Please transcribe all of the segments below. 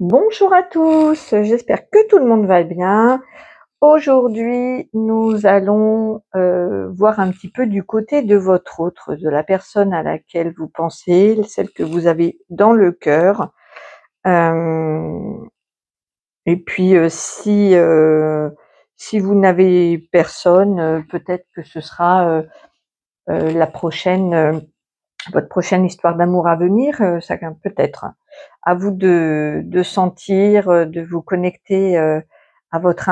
Bonjour à tous, j'espère que tout le monde va bien. Aujourd'hui, nous allons voir un petit peu du côté de votre autre, de la personne à laquelle vous pensez, celle que vous avez dans le cœur. Et puis si vous n'avez personne, peut-être que ce sera la prochaine votre prochaine histoire d'amour à venir, ça peut-être. À vous de sentir, de vous connecter à votre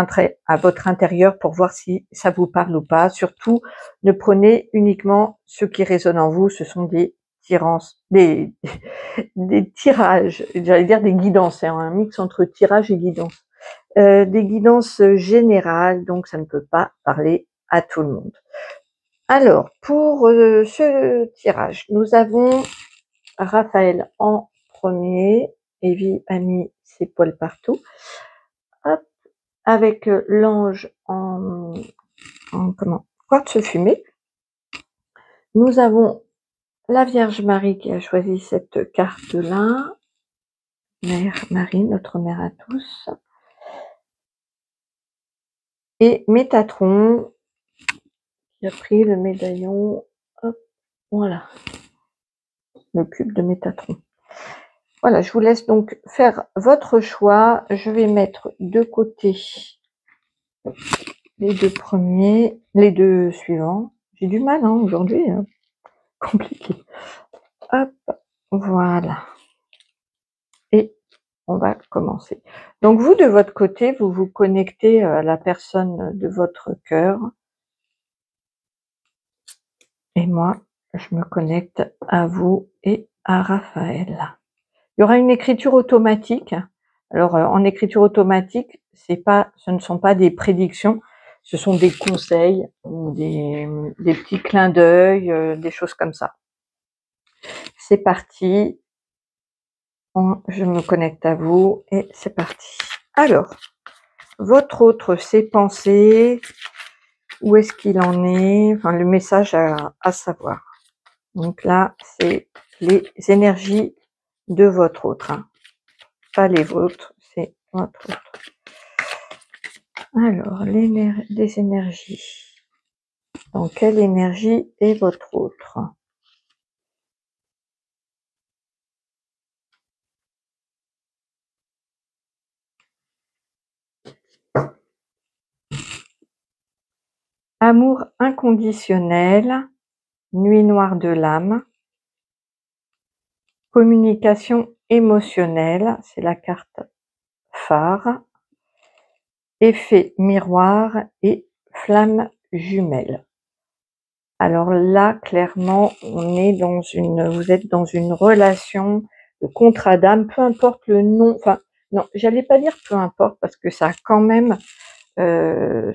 intérieur pour voir si ça vous parle ou pas. Surtout, ne prenez uniquement ce qui résonne en vous. Ce sont des des tirages, j'allais dire des guidances, c'est un mix entre tirage et guidance. Des guidances générales, donc ça ne peut pas parler à tout le monde. Alors, pour ce tirage, nous avons Raphaël en premier, Evie a mis ses poils partout. Hop, avec l'ange en quartz fumé. Nous avons la Vierge Marie qui a choisi cette carte-là. Mère Marie, notre mère à tous. Et Métatron qui a pris le médaillon. Hop, voilà. Le cube de Métatron. Voilà, je vous laisse donc faire votre choix. Je vais mettre de côté les deux premiers, les deux suivants. J'ai du mal aujourd'hui, hein. Compliqué. Hop, voilà. Et on va commencer. Donc vous, de votre côté, vous vous connectez à la personne de votre cœur. Et moi, je me connecte à vous et à Raphaël. Il y aura une écriture automatique. Alors, en écriture automatique, ce ne sont pas des prédictions, ce sont des conseils ou des petits clins d'œil, des choses comme ça. C'est parti. Je me connecte à vous et c'est parti. Alors, votre autre, ses pensées, où est-ce qu'il en est, enfin le message à savoir. Donc là, c'est les énergies de votre autre, hein. Pas les vôtres, c'est votre autre. Alors, les énergies. Dans quelle énergie est votre autre? Amour inconditionnel, nuit noire de l'âme, communication émotionnelle, c'est la carte phare, effet miroir et flamme jumelle. Alors là, clairement, vous êtes dans une relation de contrat d'âme, peu importe le nom, enfin, non, j'allais pas dire peu importe, parce que ça a quand même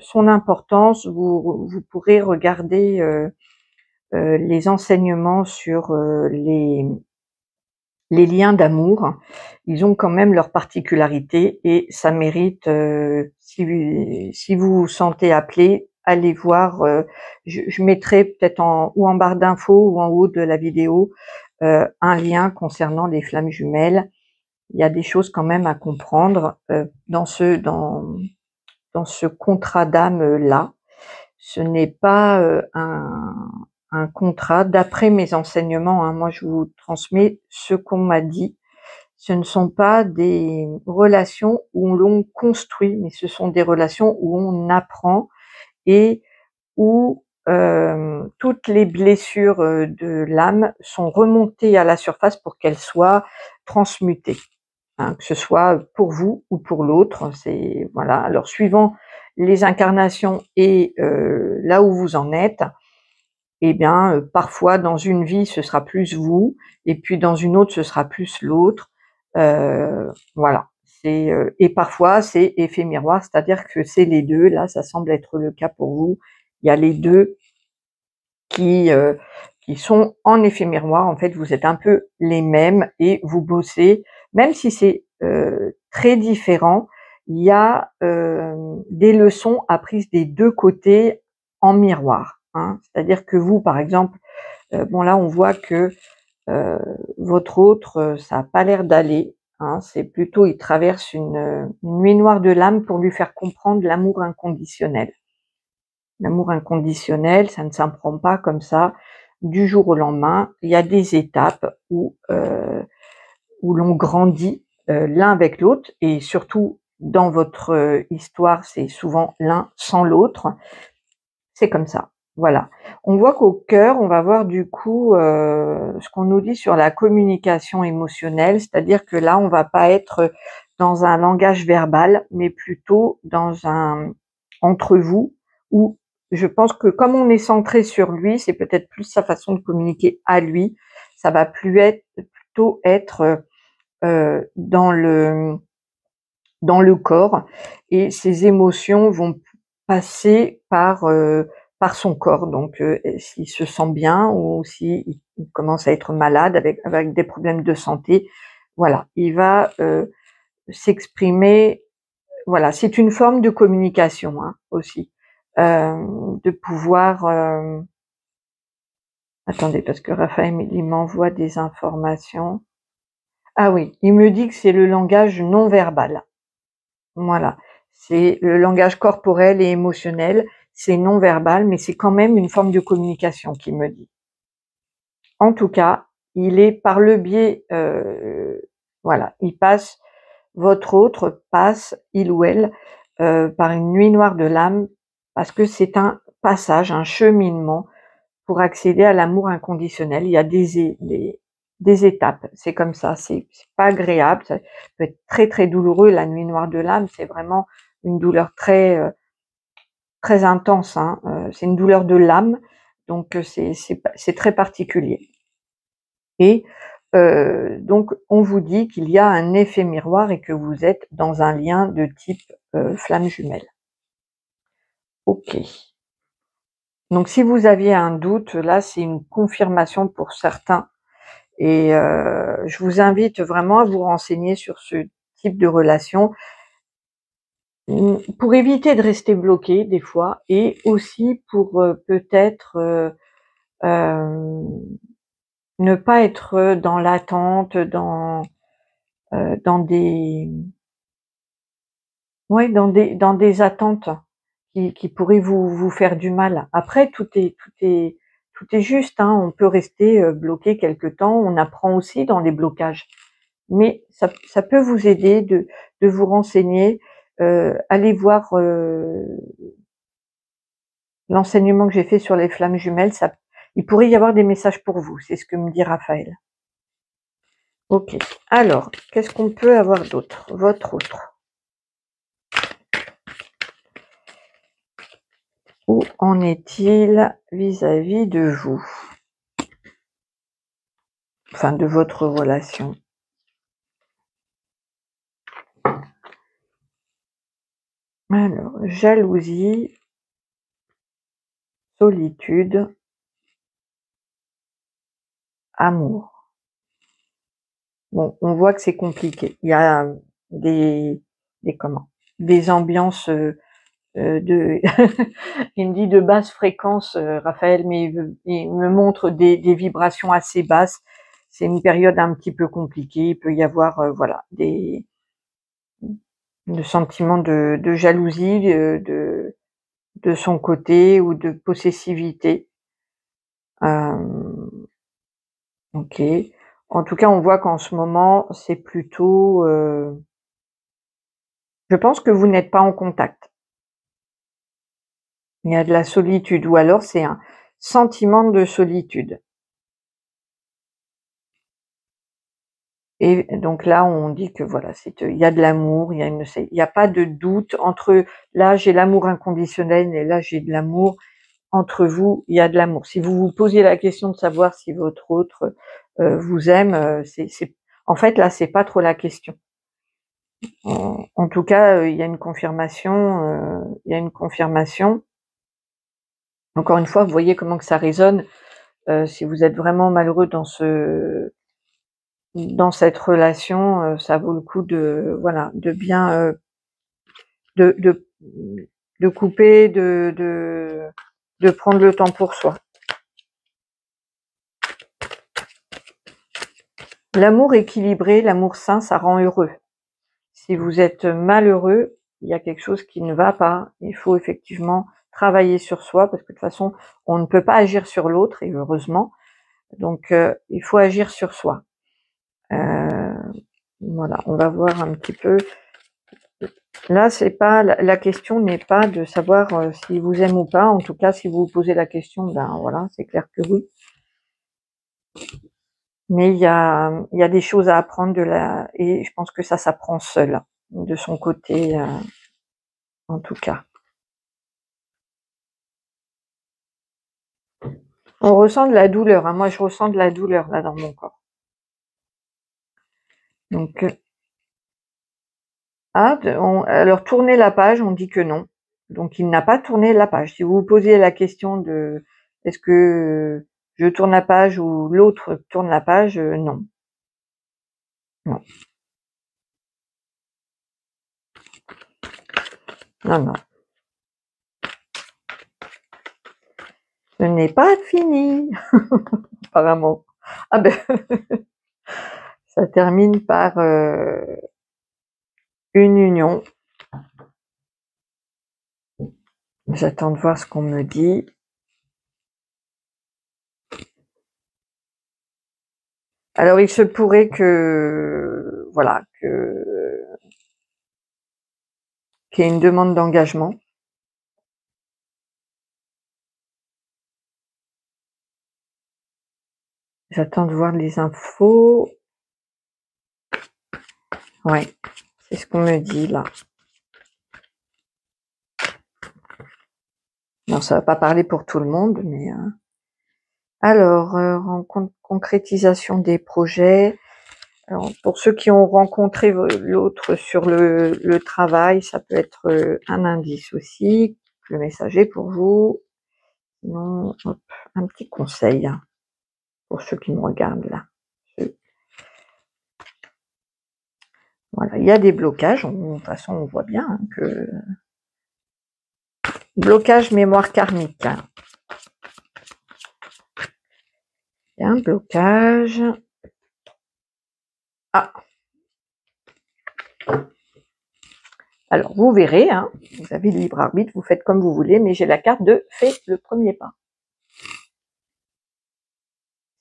son importance. Vous pourrez regarder les enseignements sur les liens d'amour. Ils ont quand même leur particularité et ça mérite, si vous vous sentez appelé, allez voir, je mettrai peut-être ou en barre d'infos ou en haut de la vidéo un lien concernant les flammes jumelles. Il y a des choses quand même à comprendre dans ce contrat d'âme là. Ce n'est pas un contrat, d'après mes enseignements, hein, moi je vous transmets ce qu'on m'a dit. Ce ne sont pas des relations où l'on construit, mais ce sont des relations où on apprend et où toutes les blessures de l'âme sont remontées à la surface pour qu'elles soient transmutées, hein, que ce soit pour vous ou pour l'autre. C'est voilà. Alors suivant les incarnations et là où vous en êtes, eh bien parfois dans une vie ce sera plus vous et puis dans une autre ce sera plus l'autre. Voilà. Et parfois c'est effet miroir, c'est-à-dire que c'est les deux. Là, ça semble être le cas pour vous. Il y a les deux qui sont en effet miroir. En fait, vous êtes un peu les mêmes et vous bossez, même si c'est très différent. Il y a des leçons apprises des deux côtés en miroir, hein. C'est-à-dire que vous, par exemple, bon là, on voit que votre autre, ça a pas l'air d'aller. hein, c'est plutôt, il traverse une nuit noire de l'âme pour lui faire comprendre l'amour inconditionnel. L'amour inconditionnel, ça ne s'apprend pas comme ça du jour au lendemain. Il y a des étapes où l'on grandit l'un avec l'autre, et surtout dans votre histoire, c'est souvent l'un sans l'autre. C'est comme ça, voilà. On voit qu'au cœur, on va voir du coup ce qu'on nous dit sur la communication émotionnelle, c'est-à-dire que là, on va pas être dans un langage verbal, mais plutôt dans un entre vous, où je pense que comme on est centré sur lui, c'est peut-être plus sa façon de communiquer à lui, ça va plutôt être dans le corps, et ses émotions vont passer par son corps. Donc s'il se sent bien ou s'il commence à être malade avec des problèmes de santé, voilà, il va s'exprimer. Voilà, c'est une forme de communication, hein, aussi, de pouvoir attendez, parce que Raphaël, il m'envoie des informations. Ah oui, il me dit que c'est le langage non verbal. Voilà, c'est le langage corporel et émotionnel, c'est non verbal, mais c'est quand même une forme de communication qu'il me dit. En tout cas, il est par le biais, voilà, votre autre passe, il ou elle, par une nuit noire de l'âme, parce que c'est un passage, un cheminement pour accéder à l'amour inconditionnel. Il y a des étapes, c'est comme ça, c'est pas agréable, ça peut être très très douloureux. La nuit noire de l'âme, c'est vraiment une douleur très intense, hein. C'est une douleur de l'âme, donc c'est très particulier. Et donc on vous dit qu'il y a un effet miroir et que vous êtes dans un lien de type flamme jumelle. Ok. Donc si vous aviez un doute, là c'est une confirmation pour certains. Et je vous invite vraiment à vous renseigner sur ce type de relation pour éviter de rester bloqué des fois, et aussi pour peut-être ne pas être dans l'attente, dans des ouais, dans des attentes qui pourraient vous faire du mal. Après, tout est juste, hein. On peut rester bloqué quelque temps. On apprend aussi dans les blocages. Mais ça peut vous aider de vous renseigner, allez voir l'enseignement que j'ai fait sur les flammes jumelles, il pourrait y avoir des messages pour vous, c'est ce que me dit Raphaël. Ok, alors, qu'est-ce qu'on peut avoir d'autre? Votre autre. Où en est-il vis-à-vis de vous? Enfin, de votre relation. Alors, jalousie, solitude, amour. Bon, on voit que c'est compliqué. Il y a des ambiances de il me dit de basse fréquence, Raphaël, mais il me montre des vibrations assez basses. C'est une période un petit peu compliquée. Il peut y avoir voilà, le sentiment de jalousie de son côté, ou de possessivité. Ok. En tout cas, on voit qu'en ce moment, c'est plutôt je pense que vous n'êtes pas en contact. Il y a de la solitude, ou alors c'est un sentiment de solitude. Et donc là, on dit que voilà, il y a de l'amour, il y a pas de doute entre là j'ai l'amour inconditionnel et là j'ai de l'amour. Entre vous, il y a de l'amour. Si vous vous posiez la question de savoir si votre autre vous aime, en fait là, c'est pas trop la question. En tout cas, il y a une confirmation. Il y a une confirmation. Encore une fois, vous voyez comment que ça résonne. Si vous êtes vraiment malheureux dans cette relation, ça vaut le coup de voilà, de bien de couper, de prendre le temps pour soi. L'amour équilibré, l'amour sain, ça rend heureux. Si vous êtes malheureux, il y a quelque chose qui ne va pas. Il faut effectivement travailler sur soi parce que de toute façon, on ne peut pas agir sur l'autre et heureusement. Donc, il faut agir sur soi. Voilà, on va voir un petit peu. Là, c'est pas la question n'est pas de savoir s'il vous aime ou pas. En tout cas, si vous vous posez la question, ben voilà, c'est clair que oui. Mais il y a des choses à apprendre et je pense que ça s'apprend seul, de son côté, en tout cas. On ressent de la douleur, hein. Moi, je ressens de la douleur là dans mon corps. Donc, alors tourner la page, on dit que non. Donc, il n'a pas tourné la page. Si vous vous posez la question de est-ce que je tourne la page ou l'autre tourne la page, non. Non, non, non. Ce n'est pas fini, apparemment. Ah ben, ça termine par une union. J'attends de voir ce qu'on me dit. Alors, il se pourrait que, voilà, qu'il y ait une demande d'engagement. J'attends de voir les infos. Ouais, c'est ce qu'on me dit là. Non, ça va pas parler pour tout le monde, mais alors, concrétisation des projets. Alors, pour ceux qui ont rencontré l'autre sur le travail, ça peut être un indice aussi. Le message est pour vous. Sinon, hop, un petit conseil hein, pour ceux qui me regardent là. Voilà, il y a des blocages. De toute façon, on voit bien hein, que blocage mémoire karmique. Il y a un blocage. Ah. Alors, vous verrez, hein, vous avez le libre arbitre, vous faites comme vous voulez, mais j'ai la carte de fais le premier pas.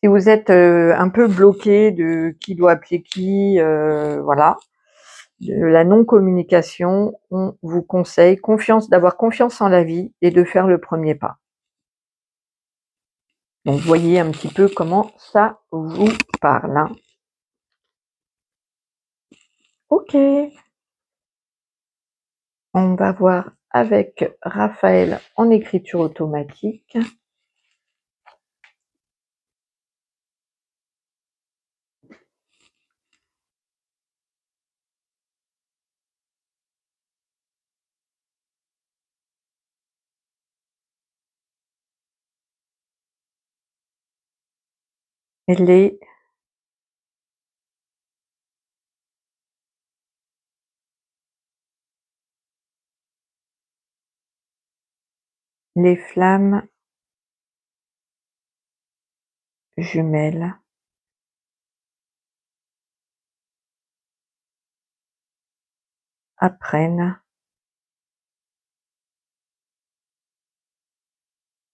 Si vous êtes un peu bloqué de qui doit appeler qui, voilà, de la non-communication, on vous conseille d'avoir confiance en la vie et de faire le premier pas. Donc, voyez un petit peu comment ça vous parle. Hein. Ok. On va voir avec Raphaël en écriture automatique. Les flammes jumelles apprennent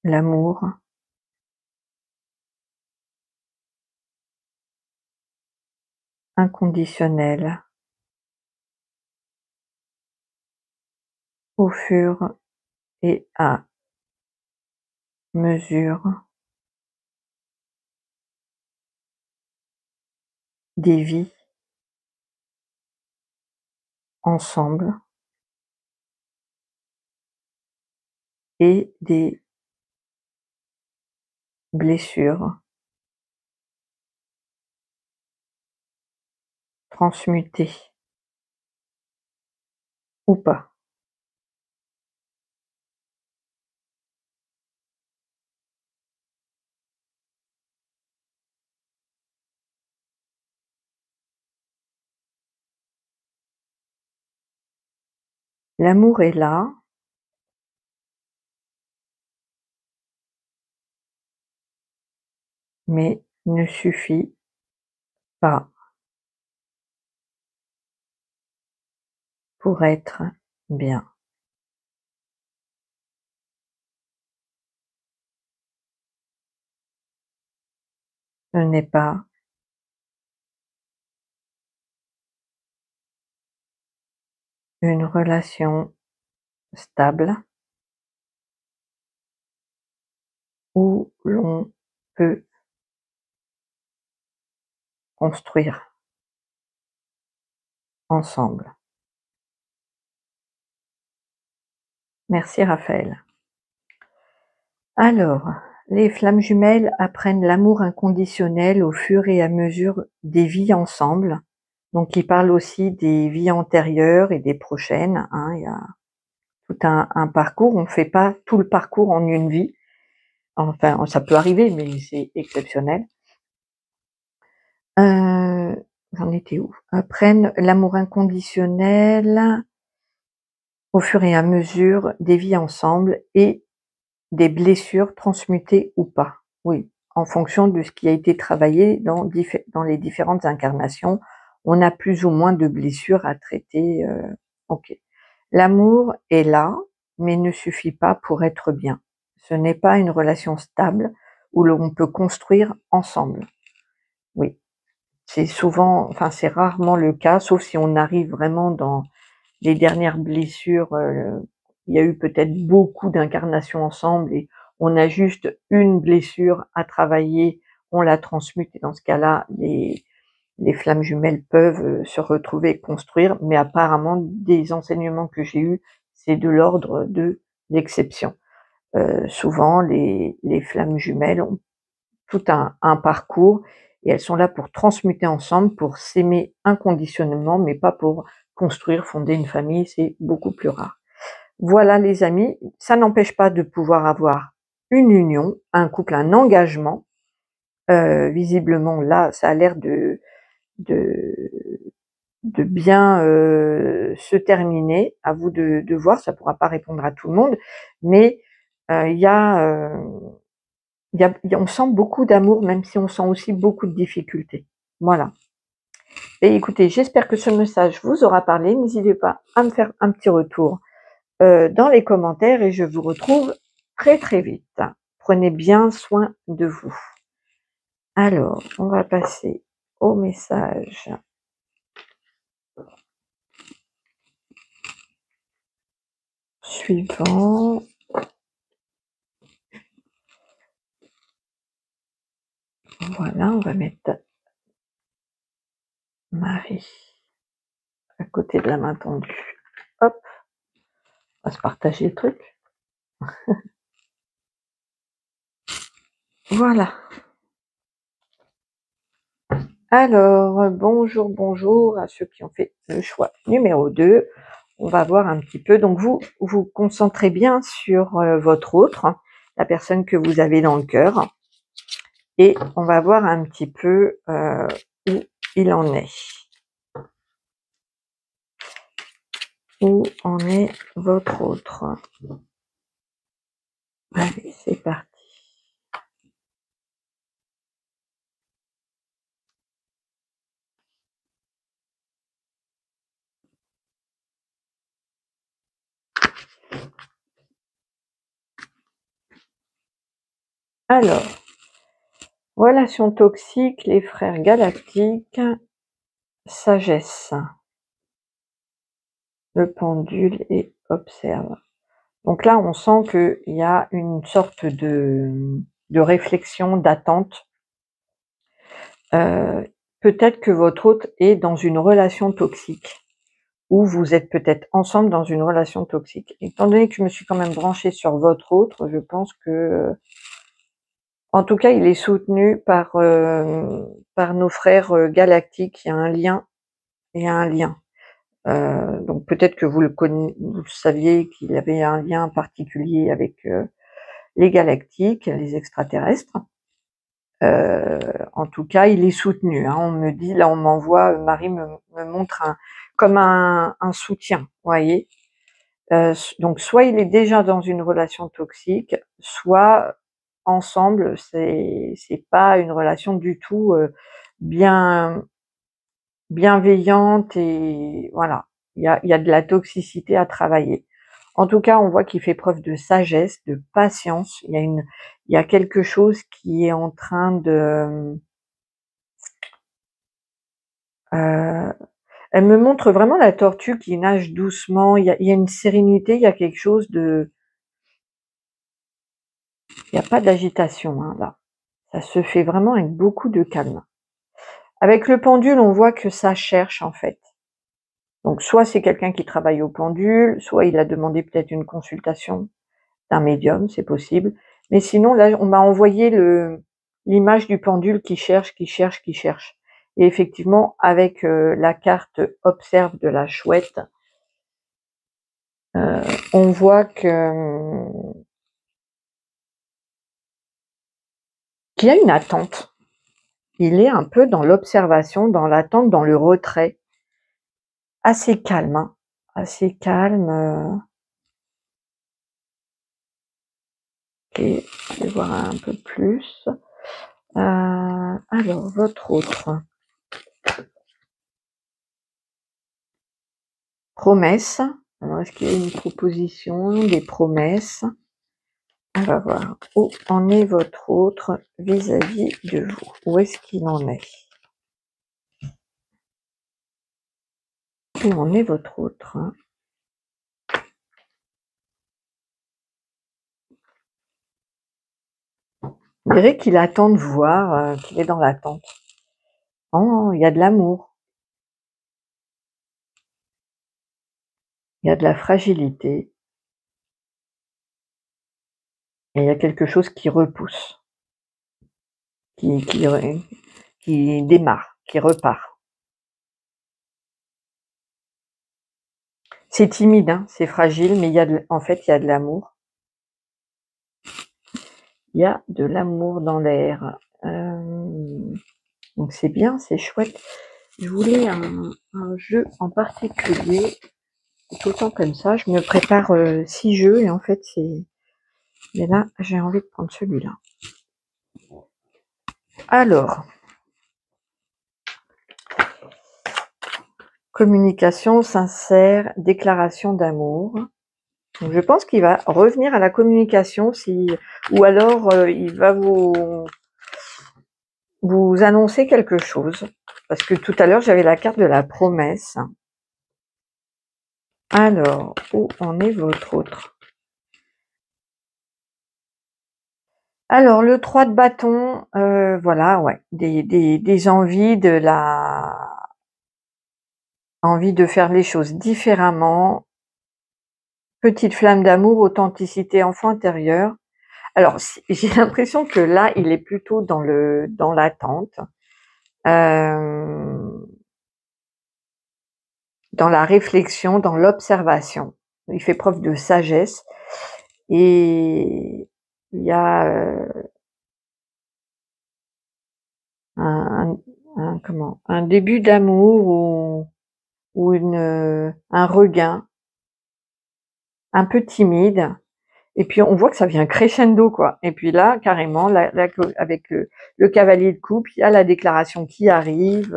l'amour inconditionnel au fur et à mesure des vies ensemble et des blessures transmutées ou pas. L'amour est là, mais ne suffit pas pour être bien. Ce n'est pas une relation stable où l'on peut construire ensemble. Merci Raphaël. Alors, les flammes jumelles apprennent l'amour inconditionnel au fur et à mesure des vies ensemble. Donc, ils parlent aussi des vies antérieures et des prochaines. Hein. Il y a tout un parcours. On ne fait pas tout le parcours en une vie. Enfin, ça peut arriver, mais c'est exceptionnel. J'en étais où? Apprennent l'amour inconditionnel au fur et à mesure des vies ensemble et des blessures transmutées ou pas. Oui, en fonction de ce qui a été travaillé dans les différentes incarnations, on a plus ou moins de blessures à traiter. Ok. L'amour est là, mais ne suffit pas pour être bien. Ce n'est pas une relation stable où l'on peut construire ensemble. Oui, c'est souvent, enfin c'est rarement le cas, sauf si on arrive vraiment dans les dernières blessures. Il y a eu peut-être beaucoup d'incarnations ensemble et on a juste une blessure à travailler, on la transmute et dans ce cas-là, les flammes jumelles peuvent se retrouver et construire, mais apparemment des enseignements que j'ai eus, c'est de l'ordre de l'exception. Souvent, les flammes jumelles ont tout un parcours et elles sont là pour transmuter ensemble, pour s'aimer inconditionnellement, mais pas pour construire, fonder une famille, c'est beaucoup plus rare. Voilà les amis, ça n'empêche pas de pouvoir avoir une union, un couple, un engagement. Visiblement là, ça a l'air de, de bien se terminer. À vous de voir, ça pourra pas répondre à tout le monde, mais il y a on sent beaucoup d'amour, même si on sent aussi beaucoup de difficultés. Voilà. Et écoutez, j'espère que ce message vous aura parlé. N'hésitez pas à me faire un petit retour dans les commentaires et je vous retrouve très très vite. Prenez bien soin de vous. Alors, on va passer au message suivant. Voilà, on va mettre Marie à côté de la main tendue. Hop, on va se partager le truc. Voilà. Alors, bonjour, bonjour à ceux qui ont fait le choix numéro 2. On va voir un petit peu. Donc, vous vous concentrez bien sur votre autre, la personne que vous avez dans le cœur. Et on va voir un petit peu où il en est. Où en est votre autre? Allez, c'est parti. Alors, relation toxique, les frères galactiques, sagesse. Le pendule et observe. Donc là, on sent qu'il y a une sorte de réflexion, d'attente. Peut-être que votre hôte est dans une relation toxique, ou vous êtes peut-être ensemble dans une relation toxique. Étant donné que je me suis quand même branchée sur votre autre, je pense que, en tout cas, il est soutenu par nos frères galactiques. Il y a un lien et un lien. Donc peut-être que vous le saviez qu'il avait un lien particulier avec les galactiques, les extraterrestres. En tout cas, il est soutenu. Hein. On me dit, là, on m'envoie, Marie me montre comme un soutien, vous voyez. Donc, soit il est déjà dans une relation toxique, soit ensemble, c'est pas une relation du tout bien bienveillante et voilà. Il y a de la toxicité à travailler. En tout cas, on voit qu'il fait preuve de sagesse, de patience. Il y a quelque chose qui est en train de... elle me montre vraiment la tortue qui nage doucement. Il y a une sérénité, il y a quelque chose de... Il n'y a pas d'agitation, hein, là. Ça se fait vraiment avec beaucoup de calme. Avec le pendule, on voit que ça cherche, en fait. Donc, soit c'est quelqu'un qui travaille au pendule, soit il a demandé peut-être une consultation d'un médium, c'est possible. Mais sinon, là, on m'a envoyé l'image du pendule qui cherche, qui cherche, qui cherche. Et effectivement, avec la carte Observe de la chouette, on voit que qu'il y a une attente. Il est un peu dans l'observation, dans l'attente, dans le retrait. Assez calme, hein. Assez calme. Ok, je vais voir un peu plus. Alors, votre autre promesse. Alors, est-ce qu'il y a une proposition, des promesses? On va voir où en est votre autre vis-à-vis de vous. Où est-ce qu'il en est? Où en est votre autre? On dirait qu'il attend de voir, qu'il est dans l'attente. Oh, il y a de l'amour. Il y a de la fragilité. Et il y a quelque chose qui repousse. Qui démarre, qui repart. C'est timide, hein, c'est fragile, mais en fait, il y a de l'amour. Il y a de l'amour dans l'air. Donc c'est bien, c'est chouette. Je voulais un jeu en particulier. Tout le temps comme ça, je me prépare 6 jeux et en fait c'est... Mais là, j'ai envie de prendre celui-là. Alors, communication sincère, déclaration d'amour. Donc, je pense qu'il va revenir à la communication ou alors il va vous annoncer quelque chose. Parce que tout à l'heure, j'avais la carte de la promesse. Alors, où en est votre autre? Alors, le 3 de bâton, voilà, ouais, des envies, envie de faire les choses différemment. Petite flamme d'amour, authenticité, enfant intérieur. Alors, j'ai l'impression que là, il est plutôt dans l'attente, dans la réflexion, dans l'observation. Il fait preuve de sagesse et il y a un début d'amour ou un regain un peu timide. Et puis on voit que ça vient crescendo, quoi. Et puis là, carrément, avec le cavalier de coupe, il y a la déclaration qui arrive.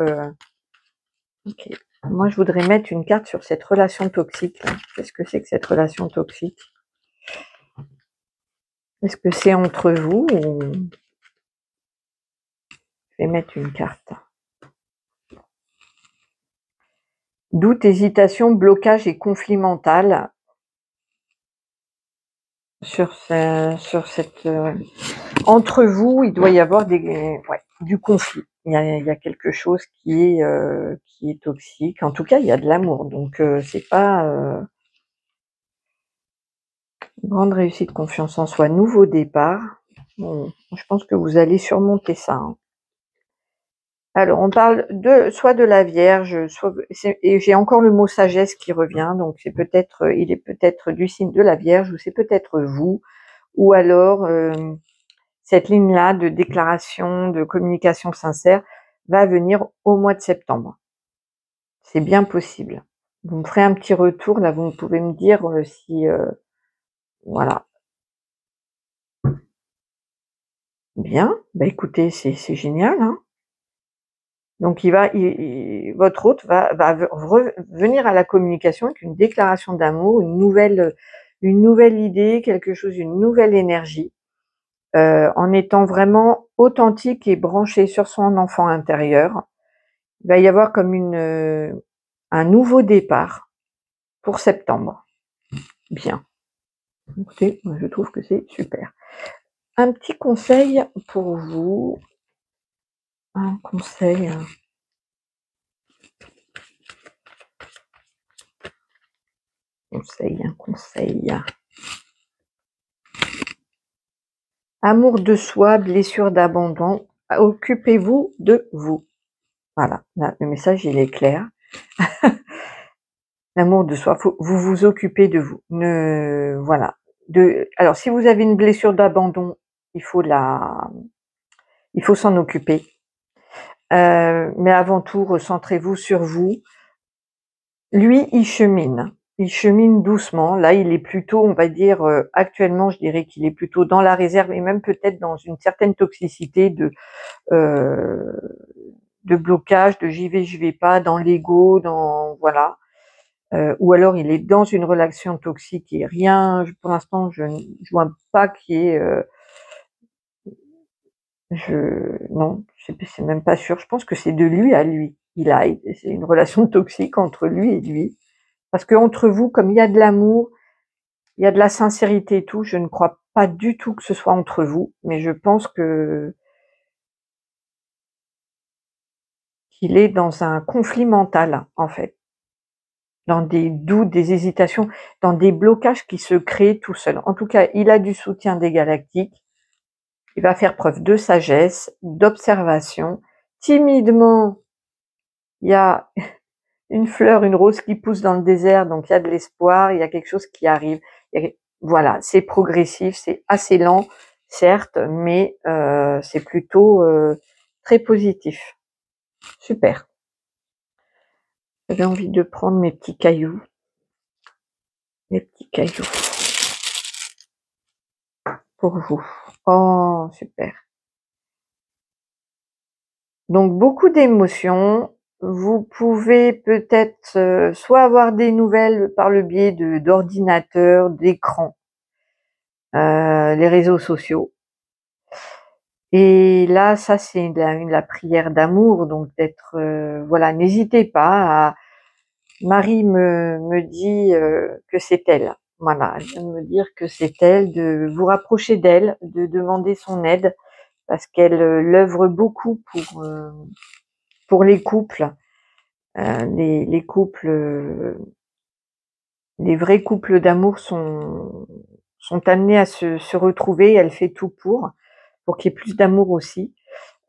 Ok. Moi, je voudrais mettre une carte sur cette relation toxique. Qu'est-ce que c'est que cette relation toxique? Est-ce que c'est entre vous ou... Je vais mettre une carte. Doute, hésitation, blocage et conflit mental sur cette... entre vous, il doit y avoir du conflit. Il y a quelque chose qui est toxique. En tout cas, il y a de l'amour. Donc, c'est pas grande réussite, confiance en soi, nouveau départ. Bon, je pense que vous allez surmonter ça. Hein. Alors, on parle soit de la Vierge, et j'ai encore le mot sagesse qui revient. Donc, il est peut-être du signe de la Vierge, ou c'est peut-être vous, ou alors cette ligne-là de déclaration, de communication sincère va venir au mois de septembre. C'est bien possible. Vous me ferez un petit retour, là vous pouvez me dire si... voilà. Bien, bah écoutez, c'est génial. Hein. Donc votre hôte va revenir à la communication avec une déclaration d'amour, une nouvelle idée, quelque chose, une nouvelle énergie, en étant vraiment authentique et branché sur son enfant intérieur. Il va y avoir comme un nouveau départ pour septembre. Bien. Écoutez, moi je trouve que c'est super. Un petit conseil pour vous. Un conseil. Un conseil. Amour de soi, blessure d'abandon, occupez-vous de vous. Voilà, là, le message il est clair. L'amour de soi, vous vous occupez de vous. Voilà. Alors si vous avez une blessure d'abandon, il faut s'en occuper. Mais avant tout, recentrez-vous sur vous. Lui, il chemine doucement. Là, il est plutôt, on va dire, actuellement, je dirais qu'il est plutôt dans la réserve et même peut-être dans une certaine toxicité euh, de blocage, de j'y vais pas, dans l'ego, voilà. Ou alors il est dans une relation toxique et rien, pour l'instant, je ne vois pas qu'il y ait, non, c'est même pas sûr. Je pense que c'est de lui à lui. C'est une relation toxique entre lui et lui. Parce que entre vous, comme il y a de l'amour, il y a de la sincérité et tout, je ne crois pas du tout que ce soit entre vous, mais je pense qu'il est dans un conflit mental, en fait. Dans des doutes, des hésitations, dans des blocages qui se créent tout seul. En tout cas, il a du soutien des galactiques. Il va faire preuve de sagesse, d'observation. Timidement, il y a une fleur, une rose qui pousse dans le désert, donc il y a de l'espoir, il y a quelque chose qui arrive. Voilà, c'est progressif, c'est assez lent, certes, mais c'est plutôt très positif. Super. J'avais envie de prendre mes petits cailloux. Mes petits cailloux. Pour vous. Oh, super. Donc beaucoup d'émotions. Vous pouvez peut-être soit avoir des nouvelles par le biais d'ordinateurs, d'écrans, les réseaux sociaux. Et là, ça c'est la prière d'amour, donc d'être, voilà, n'hésitez pas à... Marie me dit que c'est elle. Voilà, elle vient de me dire que c'est elle, de vous rapprocher d'elle, de demander son aide, parce qu'elle l'œuvre beaucoup pour les couples. Les couples, les vrais couples d'amour sont amenés à se retrouver. Elle fait tout pour qu'il y ait plus d'amour aussi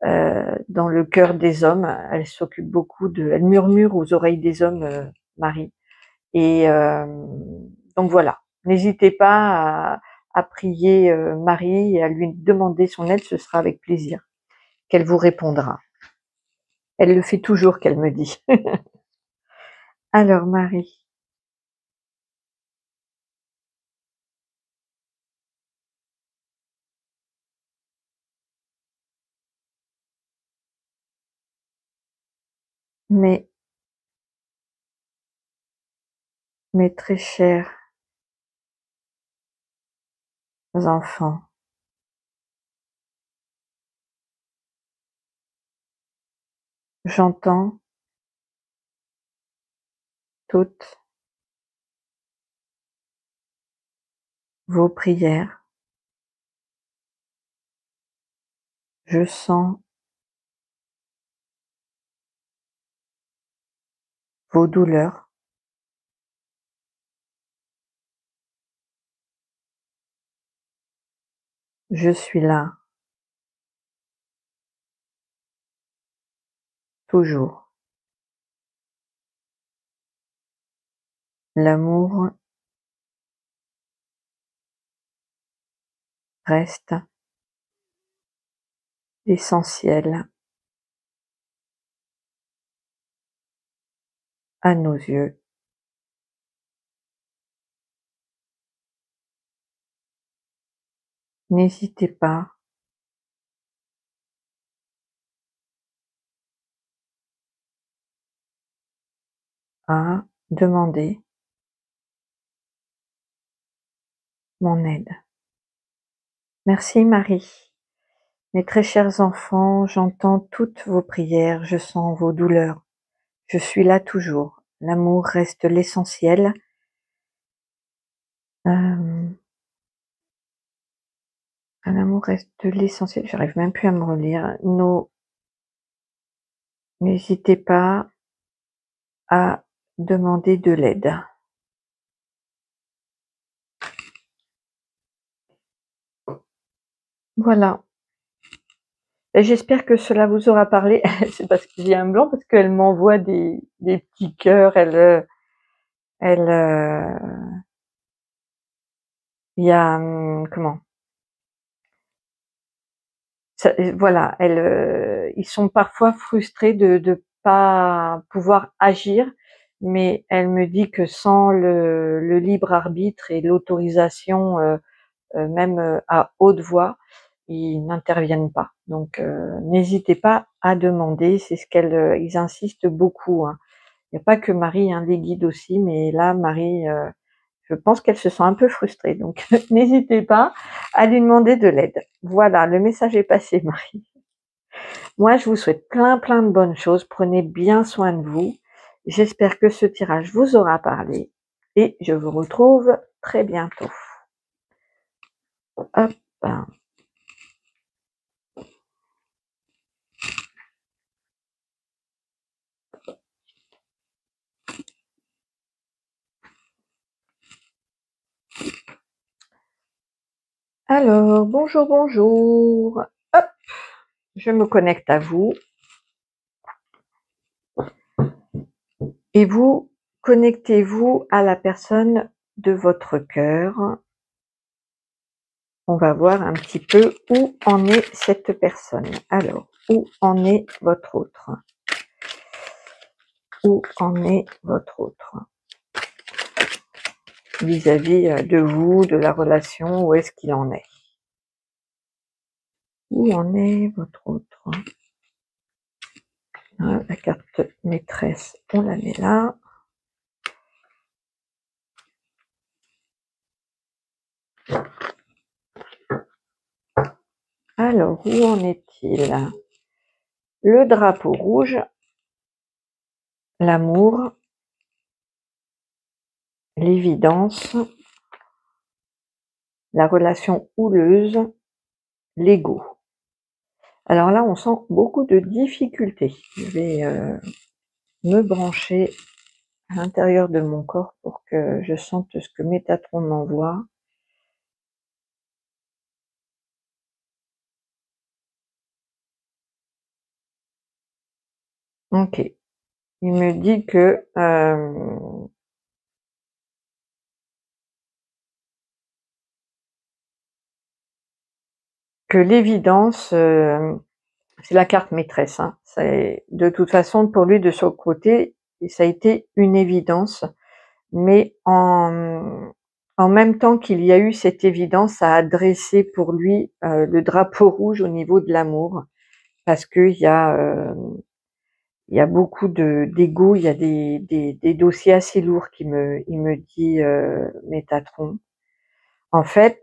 dans le cœur des hommes. Elle s'occupe beaucoup elle murmure aux oreilles des hommes, Marie. Et donc voilà, n'hésitez pas à prier Marie et à lui demander son aide, ce sera avec plaisir qu'elle vous répondra. Elle le fait toujours, qu'elle me dit. Alors Marie, mes, mes très chers enfants, j'entends toutes vos prières. Je sens vos douleurs. Je suis là, toujours. L'amour reste essentiel à nos yeux. N'hésitez pas à demander mon aide. Merci Marie. Mes très chers enfants, j'entends toutes vos prières, je sens vos douleurs. Je suis là toujours. L'amour reste l'essentiel. L'amour reste l'essentiel. J'arrive même plus à me relire. N'hésitez pas à demander de l'aide. Voilà. Et j'espère que cela vous aura parlé. C'est parce que j'ai un blanc, parce qu'elle m'envoie des petits cœurs. Il y a comment ça, voilà, ils sont parfois frustrés de pas pouvoir agir, mais elle me dit que sans le libre arbitre et l'autorisation, même à haute voix, ils n'interviennent pas. Donc n'hésitez pas à demander, c'est ce ils insistent beaucoup, hein. Il n'y a pas que Marie, hein, les guides aussi, mais là Marie, je pense qu'elle se sent un peu frustrée, donc n'hésitez pas à lui demander de l'aide. Voilà, le message est passé, Marie. Moi, je vous souhaite plein de bonnes choses. Prenez bien soin de vous. J'espère que ce tirage vous aura parlé et je vous retrouve très bientôt. Hop. Alors, bonjour, bonjour. Hop, je me connecte à vous. Et vous, connectez-vous à la personne de votre cœur. On va voir un petit peu où en est cette personne. Alors, où en est votre autre? Où en est votre autre? Vis-à-vis de vous, de la relation, où est-ce qu'il en est? Où en est votre autre? La carte maîtresse, on la met là. Alors, où en est-il? Le drapeau rouge, l'amour, l'évidence, la relation houleuse, l'ego. Alors là, on sent beaucoup de difficultés. Je vais me brancher à l'intérieur de mon corps pour que je sente ce que Métatron m'envoie. Ok. Il me dit que l'évidence, c'est la carte maîtresse, hein. De toute façon, pour lui, de son côté, ça a été une évidence, mais en même temps qu'il y a eu cette évidence, ça a dressé pour lui le drapeau rouge au niveau de l'amour, parce qu'il y a beaucoup d'ego, il y a des dossiers assez lourds il me dit Métatron. En fait,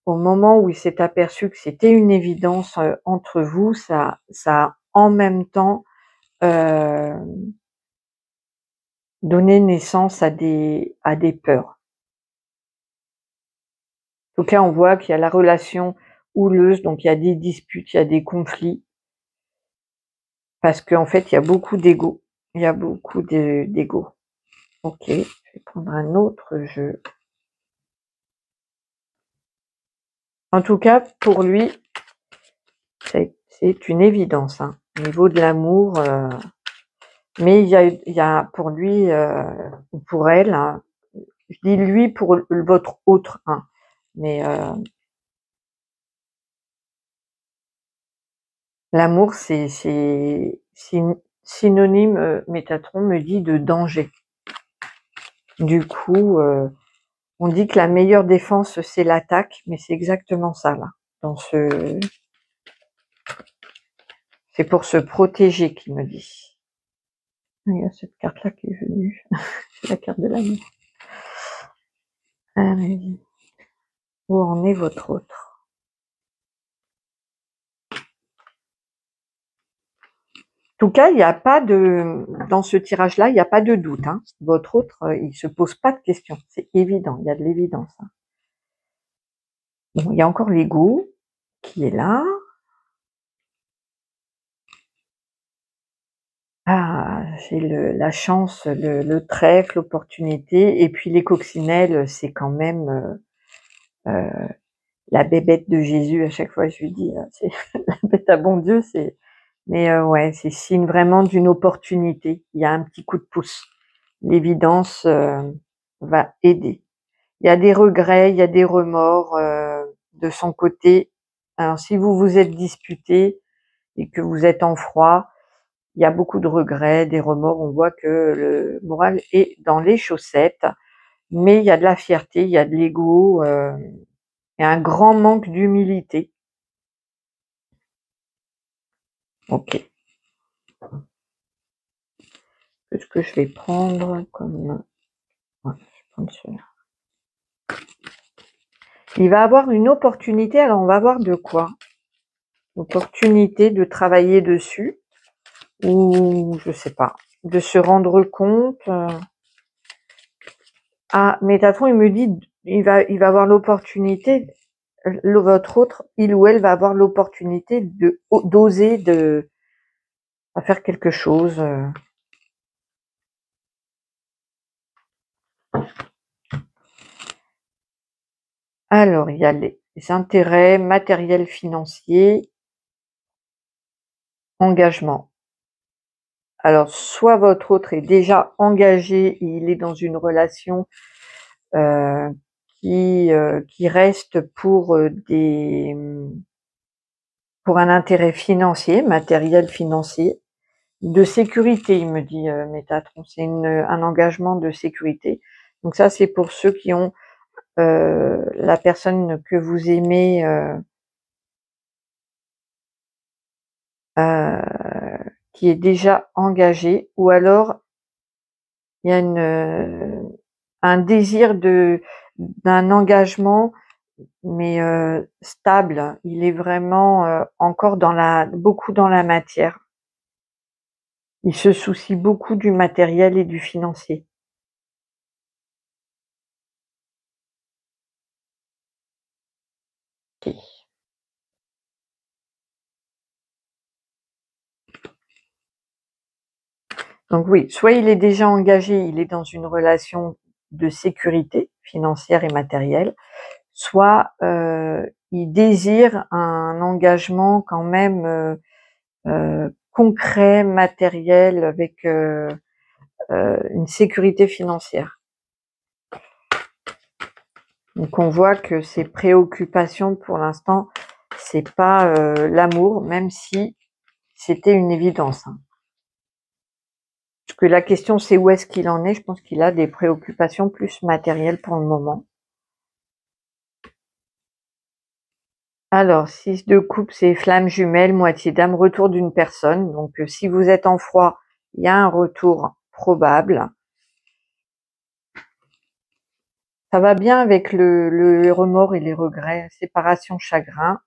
au moment où il s'est aperçu que c'était une évidence entre vous, ça a en même temps donné naissance à des peurs. En tout cas, on voit qu'il y a la relation houleuse, donc il y a des disputes, il y a des conflits, parce qu'en fait, il y a beaucoup d'ego. Il y a beaucoup d'ego. Ok, je vais prendre un autre jeu. En tout cas, pour lui, c'est une évidence, hein, au niveau de l'amour. Mais il y a pour lui, ou pour elle, hein, je dis lui pour votre autre, hein, mais l'amour, c'est synonyme, Métatron me dit, de danger. Du coup, on dit que la meilleure défense, c'est l'attaque, mais c'est exactement ça, là. C'est pour se protéger qu'il me dit. Il y a cette carte-là qui est venue. C'est la carte de l'amour. Allez. Où en est votre autre? En tout cas, il n'y a pas de, dans ce tirage-là, il n'y a pas de doute. Hein. Votre autre, il se pose pas de questions. C'est évident. Il y a de l'évidence. Hein. Bon, il y a encore l'ego qui est là. Ah, j'ai la chance, le trèfle, l'opportunité, et puis les coccinelles, c'est quand même la bébête de Jésus. À chaque fois, je lui dis, c'est la bête à bon Dieu. C'est, mais ouais, c'est signe vraiment d'une opportunité. Il y a un petit coup de pouce. L'évidence va aider. Il y a des regrets, il y a des remords de son côté. Alors, si vous vous êtes disputé et que vous êtes en froid, il y a beaucoup de regrets, des remords. On voit que le moral est dans les chaussettes, mais il y a de la fierté, il y a de l'ego et un grand manque d'humilité. Ok. Qu'est-ce que je vais prendre comme... Ouais, je vais prendre celui-là. Il va avoir une opportunité, alors on va voir de quoi. Opportunité de travailler dessus, ou je sais pas, de se rendre compte. Ah, Métatron, il me dit, il va avoir l'opportunité, votre autre, il ou elle va avoir l'opportunité de d'oser de faire quelque chose. Alors, il y a les intérêts matériels, financiers, engagement. Alors, soit votre autre est déjà engagé, il est dans une relation euh, qui reste pour pour un intérêt financier, matériel financier, de sécurité, il me dit Métatron. C'est un engagement de sécurité. Donc ça, c'est pour ceux qui ont la personne que vous aimez qui est déjà engagée, ou alors il y a un désir d'un engagement, mais stable. Il est vraiment encore beaucoup dans la matière. Il se soucie beaucoup du matériel et du financier. Okay. Donc oui, soit il est déjà engagé, il est dans une relation de sécurité financière et matérielle, soit il désire un engagement quand même concret, matériel, avec une sécurité financière. Donc on voit que ses préoccupations pour l'instant, c'est pas l'amour, même si c'était une évidence. Hein. Parce que la question c'est où est-ce qu'il en est. Je pense qu'il a des préoccupations plus matérielles pour le moment. Alors, 6 de coupe, c'est flamme jumelle, moitié d'âme, retour d'une personne. Donc, si vous êtes en froid, il y a un retour probable. Ça va bien avec le remords et les regrets, séparation, chagrin.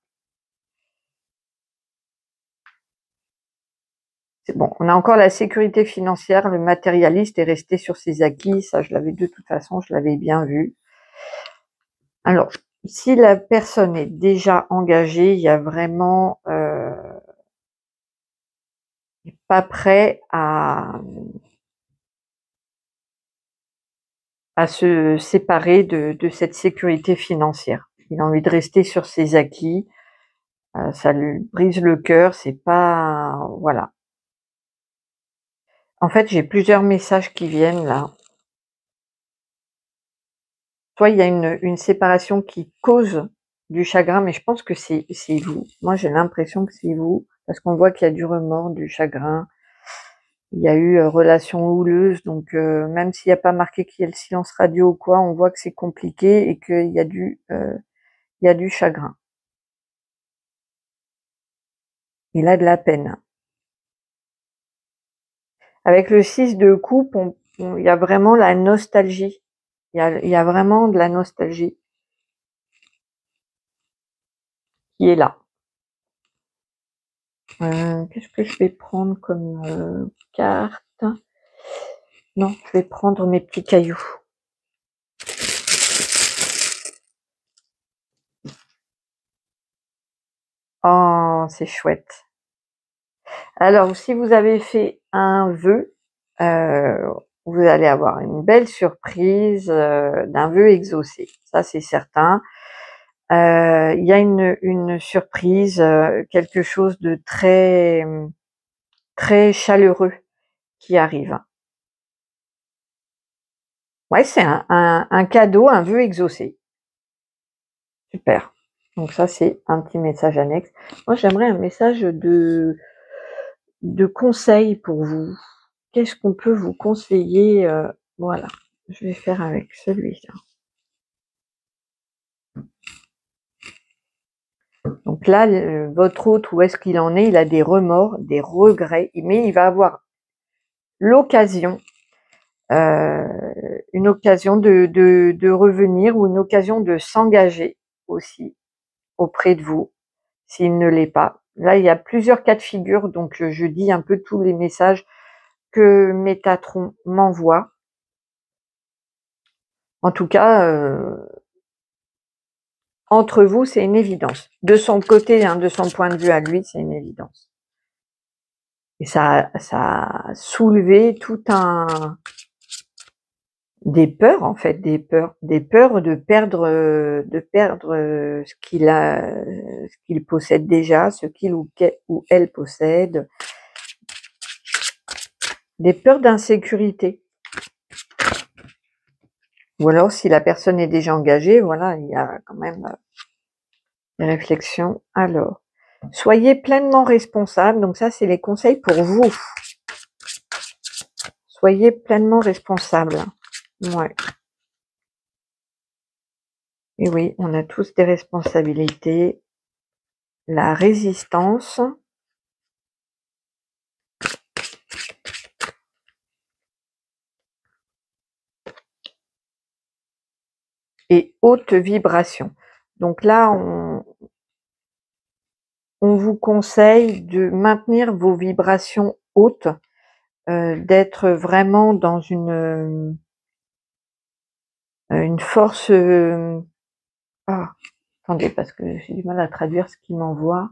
C'est bon, on a encore la sécurité financière, le matérialiste est resté sur ses acquis. Ça, je l'avais de toute façon, je l'avais bien vu. Alors, si la personne est déjà engagée, il y a vraiment pas prêt à se séparer de cette sécurité financière. Il a envie de rester sur ses acquis. Ça lui brise le cœur. C'est pas, voilà. En fait, j'ai plusieurs messages qui viennent là. Soit il y a une séparation qui cause du chagrin, mais je pense que c'est vous. Moi, j'ai l'impression que c'est vous, parce qu'on voit qu'il y a du remords, du chagrin. Il y a eu relation houleuse, donc même s'il n'y a pas marqué qu'il y a le silence radio ou quoi, on voit que c'est compliqué et qu'il y a il y a du chagrin. Il a de la peine. Avec le 6 de coupe, il y a vraiment la nostalgie. Il y a vraiment de la nostalgie qui est là. Qu'est-ce que je vais prendre comme carte? Non, je vais prendre mes petits cailloux. Oh, c'est chouette. Alors, si vous avez fait un vœu, vous allez avoir une belle surprise d'un vœu exaucé. Ça, c'est certain. Il y a une surprise, quelque chose de très, très chaleureux qui arrive. Ouais, c'est un cadeau, un vœu exaucé. Super. Donc ça, c'est un petit message annexe. Moi, j'aimerais un message de conseil pour vous. Qu'est-ce qu'on peut vous conseiller? Voilà, je vais faire avec celui-là. Donc là, votre hôte, où est-ce qu'il en est? Il a des remords, des regrets, mais il va avoir l'occasion, une occasion de revenir ou une occasion de s'engager aussi auprès de vous, s'il ne l'est pas. Là, il y a plusieurs cas de figure, donc je dis un peu tous les messages que Métatron m'envoie. En tout cas, entre vous, c'est une évidence. De son côté, hein, de son point de vue à lui, c'est une évidence. Et ça a soulevé tout des peurs, en fait, des peurs de perdre ce qu'il possède déjà, ce qu'il ou elle possède, des peurs d'insécurité. Ou alors, si la personne est déjà engagée, voilà, il y a quand même des réflexions. Alors, soyez pleinement responsable. Donc ça, c'est les conseils pour vous. Soyez pleinement responsable. Ouais. Et oui, on a tous des responsabilités. La résistance. Et haute vibration. Donc là, on vous conseille de maintenir vos vibrations hautes, d'être vraiment dans une force. Ah, attendez, parce que j'ai du mal à traduire ce qu'il m'envoie.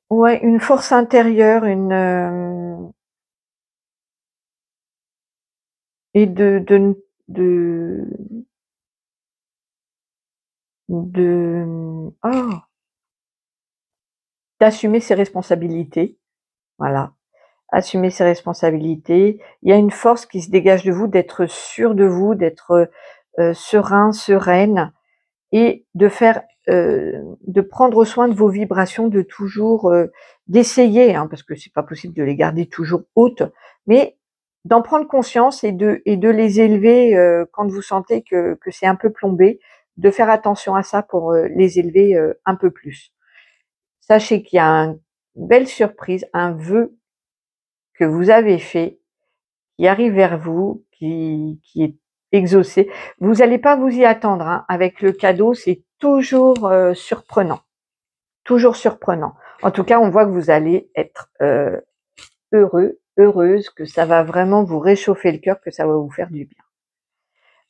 Ouais, une force intérieure, et d'assumer ses responsabilités. Voilà. Assumer ses responsabilités. Il y a une force qui se dégage de vous, d'être sûr de vous, d'être serein, sereine, et de prendre soin de vos vibrations, de toujours d'essayer, hein, parce que c'est pas possible de les garder toujours hautes, mais d'en prendre conscience et de les élever quand vous sentez que c'est un peu plombé, de faire attention à ça pour les élever un peu plus. Sachez qu'il y a une belle surprise, un vœu que vous avez fait, qui arrive vers vous, qui est exaucé. Vous n'allez pas vous y attendre, hein. Avec le cadeau, c'est toujours surprenant. Toujours surprenant. En tout cas, on voit que vous allez être heureux, heureuse, que ça va vraiment vous réchauffer le cœur, que ça va vous faire du bien.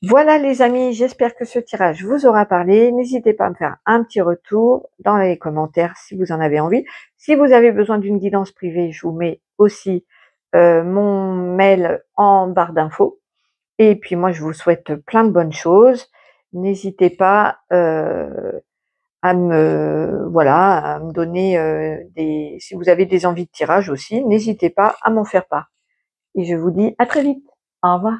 Voilà les amis, j'espère que ce tirage vous aura parlé. N'hésitez pas à me faire un petit retour dans les commentaires si vous en avez envie. Si vous avez besoin d'une guidance privée, je vous mets aussi mon mail en barre d'infos. Et puis moi, je vous souhaite plein de bonnes choses. N'hésitez pas à me donner si vous avez des envies de tirage aussi, n'hésitez pas à m'en faire part. Et je vous dis à très vite. Au revoir.